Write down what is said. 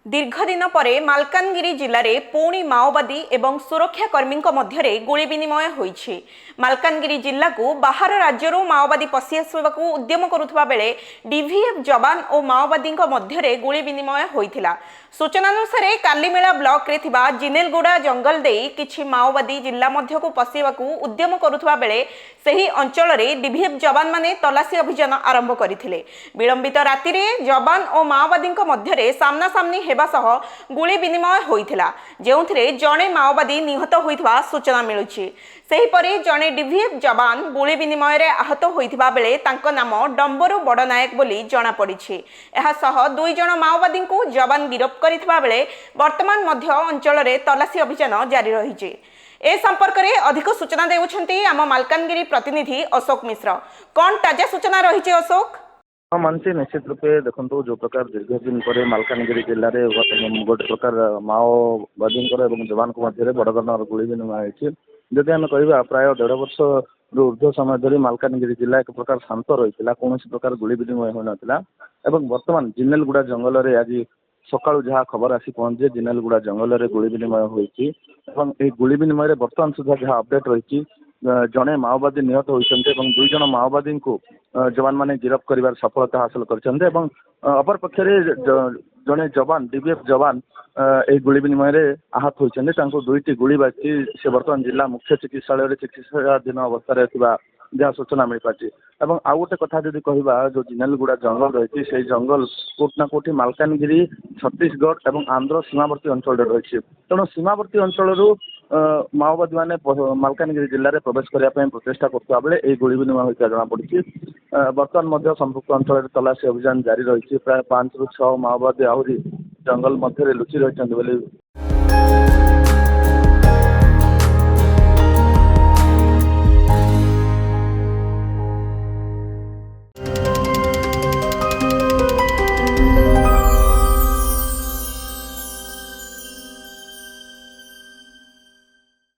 दीर्घ दिन पर मालकानगिरी जिले में पुणी माओवादी एवं सुरक्षाकर्मी मध्य गुली विनिमय होइछि। मालकानगिरी जिला को बाहर राज्य माओवादी पशि आसवाक उद्यम करुवा बेले डीवीएफ जवान और माओवादी मध्य गुली विनिमय होइथिला। सूचना अनुसार कालीमेला ब्लॉक रे थिबा जिनेलगुड़ा जंगल दे किछि माओवादी जिला मध्य को पशिवाक उद्यम करुवा बेले सही अंचल रे डीवीएफ जवान माने तलाशी अभियान आरंभ करथिले। विलंबित राति रे जवान और माओवादी मध्य सामना सामनी हेबा सह गुली विनिमय होइथिला, जेउथिरे जणे माओवादी निहत होइथबा सूचना मिलुछि। सेहीपरि जणे डीवीएफ जवान गुली विनिमय रे आहत होइथिबा बेले तांको नाम डंबरू बड़नायक बोली जणा पड़िछि। एहा सह दुई जण माओवादी को जवान गिरफ्त करिथिबा बेले वर्तमान मध्य अंचल रे तलाशी अभियान जारी रहिछि। ए संपर्क में अधिक सूचना देउछंती आम मालकानगिरी प्रतिनिधि अशोक मिश्र। कौन ताजा सूचना रही अशोक? मानसी निश्चित रूपे देखो जो प्रकार दीर्घ दिन पर मालकानगिरी जिले में गोटे प्रकार माओवादी जवान मध्य बड़ धरण गुली विनिमय होती। जदि आम कह प्राय 1.5 वर्ष ऊर्ध्व समय धरी मालकानगिरी जिला एक प्रकार शांत रही कौन प्रकार गुली विनिमय हो नाला। बर्तमान जिनेलगुड़ा जंगल में आज सकाळु जहाँ खबर आसी पहुंचे जिनेलगुड़ा जंगल में गुली विनिमय होती। गुली विनिमय बर्तमान सुधा जहाँ अपडेट रही जड़े माओवादी निहत होती और 2 जण माओवादी को जवान मैंने गिरफ्त कर सफलता हासिल कर अपर पक्ष जड़े जवान डीवीएफ जवान ए गुली विनिमय आहत होती 2टी गुली बाजी से बर्तमान जिला मुख्य चिकित्सालय चिकित्साधीन अवस्था जहाँ सूचना मिल पार्टी। आउ गोटे कथा जब कह जो जिनेलगुड़ा जंगल रही से जंगल कोटना कोटी मालकानगिरी छत्तीसगढ़ और आंध्र सीमावर्ती अंचल रही तेणु सीमावर्ती अंचल माओवादी मैंने मालकानगिरी जिले में प्रवेश करने प्रचेषा करता बेले गुली विनिमय होता जमापड़ी। बर्तमान संपुक्त अंचल तलाशी अभियान जारी रही प्राय 5 ରୁ 6 माओवादी आहरी जंगल मध्य लुचि रही।